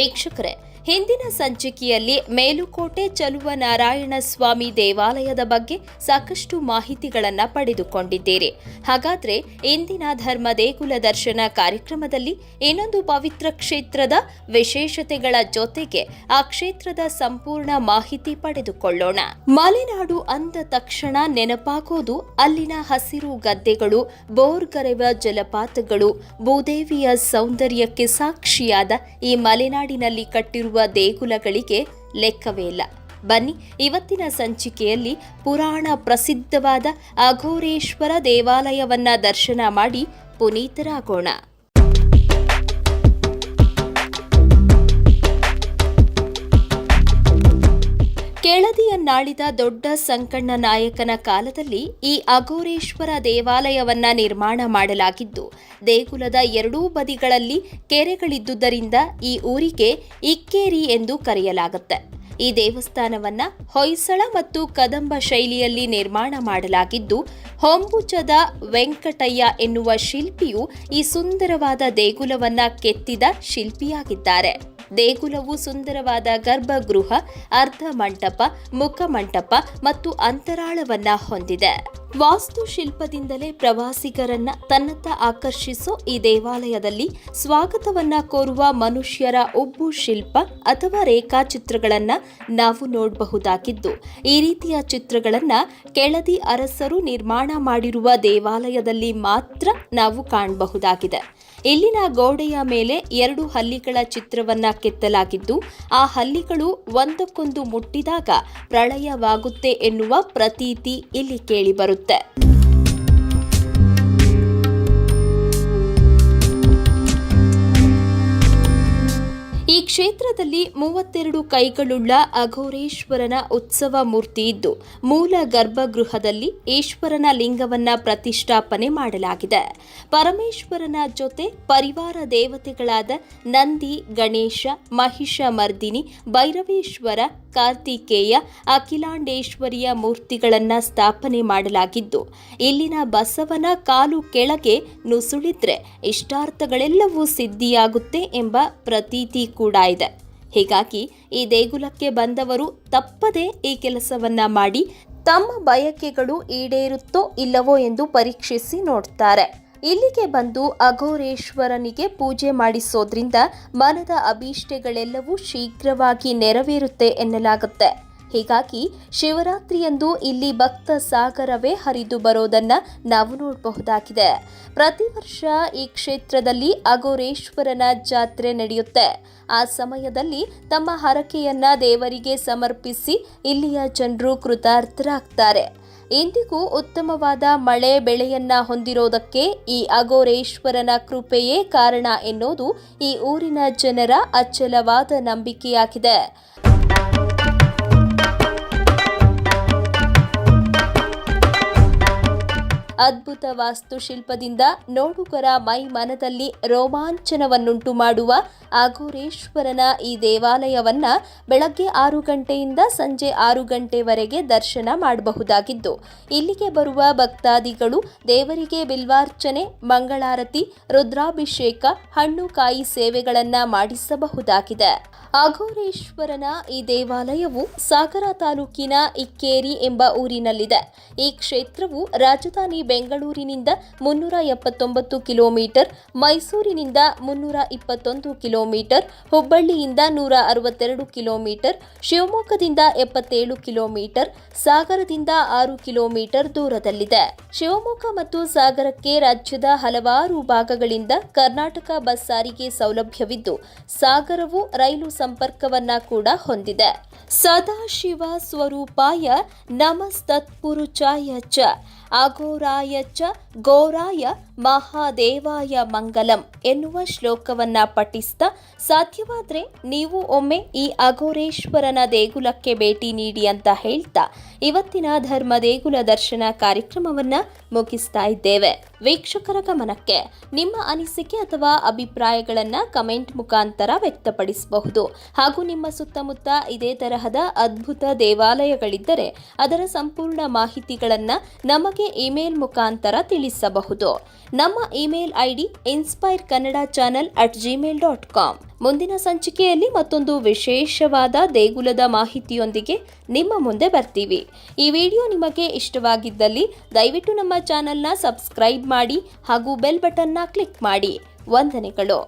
ವೀಕ್ಷಕರೇ, ಹಿಂದಿನ ಸಂಚಿಕೆಯಲ್ಲಿ ಮೇಲುಕೋಟೆ ಚಲುವನಾರಾಯಣ ಸ್ವಾಮಿ ದೇವಾಲಯದ ಬಗ್ಗೆ ಸಾಕಷ್ಟು ಮಾಹಿತಿಗಳನ್ನು ಪಡೆದುಕೊಂಡಿದ್ದೀರಿ. ಹಾಗಾದ್ರೆ ಇಂದಿನ ಧರ್ಮ ದೇಗುಲ ದರ್ಶನ ಕಾರ್ಯಕ್ರಮದಲ್ಲಿ ಇನ್ನೊಂದು ಪವಿತ್ರ ಕ್ಷೇತ್ರದ ವಿಶೇಷತೆಗಳ ಜೊತೆಗೆ ಆ ಕ್ಷೇತ್ರದ ಸಂಪೂರ್ಣ ಮಾಹಿತಿ ಪಡೆದುಕೊಳ್ಳೋಣ. ಮಲೆನಾಡು ಅಂದ ತಕ್ಷಣ ನೆನಪಾಗೋದು ಅಲ್ಲಿನ ಹಸಿರು ಗದ್ದೆಗಳು, ಬೋರ್ಗರೆವ ಜಲಪಾತಗಳು, ಭೂದೇವಿಯ ಸೌಂದರ್ಯಕ್ಕೆ ಸಾಕ್ಷಿಯಾದ ಈ ಮಲೆನಾಡಿನಲ್ಲಿ ಕಟ್ಟಿರುವ ದೇಗುಲಗಳಿಗೆ ಲೆಕ್ಕವೇ ಇಲ್ಲ. ಬನ್ನಿ, ಇವತ್ತಿನ ಸಂಚಿಕೆಯಲ್ಲಿ ಪುರಾಣ ಪ್ರಸಿದ್ಧವಾದ ಅಘೋರೇಶ್ವರ ದೇವಾಲಯವನ್ನ ದರ್ಶನ ಮಾಡಿ ಪುನೀತರಾಗೋಣ. ಕೆಳದಿಯನ್ನಾಳಿದ ದೊಡ್ಡ ಸಂಕಣ್ಣ ನಾಯಕನ ಕಾಲದಲ್ಲಿ ಈ ಅಘೋರೇಶ್ವರ ದೇವಾಲಯವನ್ನ ನಿರ್ಮಾಣ ಮಾಡಲಾಗಿದ್ದು, ದೇಗುಲದ ಎರಡೂ ಬದಿಗಳಲ್ಲಿ ಕೆರೆಗಳಿದ್ದುದರಿಂದ ಈ ಊರಿಗೆ ಇಕ್ಕೇರಿ ಎಂದು ಕರೆಯಲಾಗುತ್ತೆ. ಈ ದೇವಸ್ಥಾನವನ್ನ ಹೊಯ್ಸಳ ಮತ್ತು ಕದಂಬ ಶೈಲಿಯಲ್ಲಿ ನಿರ್ಮಾಣ ಮಾಡಲಾಗಿದ್ದು, ಹೊಂಬುಚದ ವೆಂಕಟಯ್ಯ ಎನ್ನುವ ಶಿಲ್ಪಿಯು ಈ ಸುಂದರವಾದ ದೇಗುಲವನ್ನ ಕೆತ್ತಿದ ಶಿಲ್ಪಿಯಾಗಿದ್ದಾರೆ. ದೇಗುಲವು ಸುಂದರವಾದ ಗರ್ಭಗೃಹ, ಅರ್ಧ ಮಂಟಪ, ಮುಖಮಂಟಪ ಮತ್ತು ಅಂತರಾಳವನ್ನ ಹೊಂದಿದೆ. ವಾಸ್ತುಶಿಲ್ಪದಿಂದಲೇ ಪ್ರವಾಸಿಗರನ್ನ ತನ್ನತ್ತ ಆಕರ್ಷಿಸೋ ಈ ದೇವಾಲಯದಲ್ಲಿ ಸ್ವಾಗತವನ್ನ ಕೋರುವ ಮನುಷ್ಯರ ಉಬ್ಬು ಶಿಲ್ಪ ಅಥವಾ ರೇಖಾಚಿತ್ರಗಳನ್ನ ನಾವು ನೋಡಬಹುದಾಗಿದ್ದು, ಈ ರೀತಿಯ ಚಿತ್ರಗಳನ್ನ ಕೆಳದಿ ಅರಸರು ನಿರ್ಮಾಣ ಮಾಡಿರುವ ದೇವಾಲಯದಲ್ಲಿ ಮಾತ್ರ ನಾವು ಕಾಣಬಹುದಾಗಿದೆ. ಇಲ್ಲಿನ ಗೋಡೆಯ ಮೇಲೆ 2 ಹಲ್ಲಿಗಳ ಚಿತ್ರವನ್ನ ಕೆತ್ತಲಾಗಿದ್ದು, ಆ ಹಲ್ಲಿಗಳು ಒಂದಕ್ಕೊಂದು ಮುಟ್ಟಿದಾಗ ಪ್ರಳಯವಾಗುತ್ತೆ ಎನ್ನುವ ಪ್ರತೀತಿ ಇಲ್ಲಿ ಕೇಳಿಬರುತ್ತೆ. ಈ ಕ್ಷೇತ್ರದಲ್ಲಿ 32 ಕೈಗಳುಳ್ಳ ಅಘೋರೇಶ್ವರನ ಉತ್ಸವ ಮೂರ್ತಿ ಇದ್ದು, ಮೂಲ ಗರ್ಭಗೃಹದಲ್ಲಿ ಈಶ್ವರನ ಲಿಂಗವನ್ನ ಪ್ರತಿಷ್ಠಾಪನೆ ಮಾಡಲಾಗಿದೆ. ಪರಮೇಶ್ವರನ ಜೊತೆ ಪರಿವಾರ ದೇವತೆಗಳಾದ ನಂದಿ, ಗಣೇಶ, ಮಹಿಷ ಮರ್ದಿನಿ, ಭೈರವೇಶ್ವರ, ಕಾರ್ತಿಕೇಯ, ಅಖಿಲಾಂಡೇಶ್ವರಿಯ ಮೂರ್ತಿಗಳನ್ನ ಸ್ಥಾಪನೆ ಮಾಡಲಾಗಿದ್ದು, ಇಲ್ಲಿನ ಬಸವನ ಕಾಲು ಕೆಳಗೆ ನುಸುಳಿದ್ರೆ ಇಷ್ಟಾರ್ಥಗಳೆಲ್ಲವೂ ಸಿದ್ಧಿಯಾಗುತ್ತೆ ಎಂಬ ಪ್ರತೀತಿ ಕೂಡ ಇದೆ. ಹೀಗಾಗಿ ಈ ದೇಗುಲಕ್ಕೆ ಬಂದವರು ತಪ್ಪದೆ ಈ ಕೆಲಸವನ್ನ ಮಾಡಿ ತಮ್ಮ ಬಯಕೆಗಳು ಈಡೇರುತ್ತೋ ಇಲ್ಲವೋ ಎಂದು ಪರೀಕ್ಷಿಸಿ ನೋಡ್ತಾರೆ. ಇಲ್ಲಿಗೆ ಬಂದು ಅಘೋರೇಶ್ವರನಿಗೆ ಪೂಜೆ ಮಾಡಿಸೋದ್ರಿಂದ ಮನದ ಅಭೀಷ್ಟೆಗಳೆಲ್ಲವೂ ಶೀಘ್ರವಾಗಿ ನೆರವೇರುತ್ತೆ ಎನ್ನಲಾಗುತ್ತೆ. ಹೀಗಾಗಿ ಶಿವರಾತ್ರಿಯಂದು ಇಲ್ಲಿ ಭಕ್ತ ಸಾಗರವೇ ಹರಿದು ಬರೋದನ್ನ ನಾವು ನೋಡಬಹುದಾಗಿದೆ. ಪ್ರತಿ ವರ್ಷ ಈ ಕ್ಷೇತ್ರದಲ್ಲಿ ಅಘೋರೇಶ್ವರನ ಜಾತ್ರೆ ನಡೆಯುತ್ತೆ. ಆ ಸಮಯದಲ್ಲಿ ತಮ್ಮ ಹರಕೆಯನ್ನ ದೇವರಿಗೆ ಸಮರ್ಪಿಸಿ ಇಲ್ಲಿಯ ಜನರು ಕೃತಾರ್ಥರಾಗ್ತಾರೆ. ಇಂದಿಗೂ ಉತ್ತಮವಾದ ಮಳೆ ಬೆಳೆಯನ್ನ ಹೊಂದಿರೋದಕ್ಕೆ ಈ ಅಘೋರೇಶ್ವರನ ಕೃಪೆಯೇ ಕಾರಣ ಎನ್ನುವುದು ಈ ಊರಿನ ಜನರ ಅಚಲವಾದ ನಂಬಿಕೆಯಾಗಿದೆ. ಅದ್ಭುತ ವಾಸ್ತುಶಿಲ್ಪದಿಂದ ನೋಡುಗರ ಮೈ ಮನದಲ್ಲಿ ರೋಮಾಂಚನವನ್ನುಂಟು ಮಾಡುವ ಅಘೋರೇಶ್ವರನ ಈ ದೇವಾಲಯವನ್ನ ಬೆಳಗ್ಗೆ 6 ಗಂಟೆಯಿಂದ ಸಂಜೆ 6 ಗಂಟೆವರೆಗೆ ದರ್ಶನ ಮಾಡಬಹುದಾಗಿದ್ದು, ಇಲ್ಲಿಗೆ ಬರುವ ಭಕ್ತಾದಿಗಳು ದೇವರಿಗೆ ಬಿಲ್ವಾರ್ಚನೆ, ಮಂಗಳಾರತಿ, ರುದ್ರಾಭಿಷೇಕ, ಹಣ್ಣು ಕಾಯಿ ಸೇವೆಗಳನ್ನ ಮಾಡಿಸಬಹುದಾಗಿದೆ. ಅಘೋರೇಶ್ವರನ ಈ ದೇವಾಲಯವು ಸಾಗರ ತಾಲೂಕಿನ ಇಕ್ಕೇರಿ ಎಂಬ ಊರಿನಲ್ಲಿದೆ. ಈ ಕ್ಷೇತ್ರವು ರಾಜಧಾನಿ ಬೆಂಗಳೂರಿನಿಂದ 379 ಕಿಲೋಮೀಟರ್, ಮೈಸೂರಿನಿಂದ 321 ಕಿಲೋಮೀಟರ್, ಹುಬ್ಬಳ್ಳಿಯಿಂದ 162 ಕಿಲೋಮೀಟರ್, ಶಿವಮೊಗ್ಗದಿಂದ 77 ಕಿಲೋಮೀಟರ್, ಸಾಗರದಿಂದ 6 ಕಿಲೋಮೀಟರ್ ದೂರದಲ್ಲಿದೆ. ಶಿವಮೊಗ್ಗ ಮತ್ತು ಸಾಗರಕ್ಕೆ ರಾಜ್ಯದ ಹಲವಾರು ಭಾಗಗಳಿಂದ ಕರ್ನಾಟಕ ಬಸ್ ಸಾರಿಗೆ ಸೌಲಭ್ಯವಿದ್ದು, ಸಾಗರವು ರೈಲು ಸಂಪರ್ಕವನ್ನ ಕೂಡ ಹೊಂದಿದೆ. ಸದಾಶಿವ ಸ್ವರೂಪಾಯ ನಮಸ್ತತ್ಪುರುಷಾಯ ಚ ಅಘೋರಾಯ ಚ ಘೋರಾಯ ಮಹಾದೇವಾಯ ಮಂಗಲಂ ಎನ್ನುವ ಶ್ಲೋಕವನ್ನ ಪಠಿಸ್ತಾ ಸಾಧ್ಯವಾದ್ರೆ ನೀವು ಒಮ್ಮೆ ಈ ಅಘೋರೇಶ್ವರನ ದೇಗುಲಕ್ಕೆ ಭೇಟಿ ನೀಡಿ ಅಂತ ಹೇಳ್ತಾ ಇವತ್ತಿನ ಧರ್ಮ ದೇಗುಲ ದರ್ಶನ ಕಾರ್ಯಕ್ರಮವನ್ನ ಮುಗಿಸ್ತಾ ಇದ್ದೇವೆ. ವೀಕ್ಷಕರ ಗಮನಕ್ಕೆ ನಿಮ್ಮ ಅನಿಸಿಕೆ ಅಥವಾ ಅಭಿಪ್ರಾಯಗಳನ್ನ ಕಮೆಂಟ್ ಮುಖಾಂತರ ವ್ಯಕ್ತಪಡಿಸಬಹುದು. ಹಾಗೂ ನಿಮ್ಮ ಸುತ್ತಮುತ್ತ ಇದೇ ತರಹದ ಅದ್ಭುತ ದೇವಾಲಯಗಳಿದ್ದರೆ ಅದರ ಸಂಪೂರ್ಣ ಮಾಹಿತಿಗಳನ್ನ ನಮಗೆ ಇಮೇಲ್ ಮುಖಾಂತರ ತಿಳಿಸಬಹುದು. ನಮ್ಮ ಇಮೇಲ್ ಐಡಿ inspireKannada channel@gmail.com. ಮುಂದಿನ ಸಂಚಿಕೆಯಲ್ಲಿ ಮತ್ತೊಂದು ವಿಶೇಷವಾದ ದೇಗುಲದ ಮಾಹಿತಿಯೊಂದಿಗೆ ನಿಮ್ಮ ಮುಂದೆ ಬರ್ತೀವಿ. ಈ ವಿಡಿಯೋ ನಿಮಗೆ ಇಷ್ಟವಾಗಿದ್ದಲ್ಲಿ ದಯವಿಟ್ಟು ನಮ್ಮ ಚಾನೆಲ್ನ ಸಬ್ಸ್ಕ್ರೈಬ್ ಮಾಡಿ ಹಾಗೂ ಬೆಲ್ ಬಟನ್ನ ಕ್ಲಿಕ್ ಮಾಡಿ. ವಂದನೆಗಳು.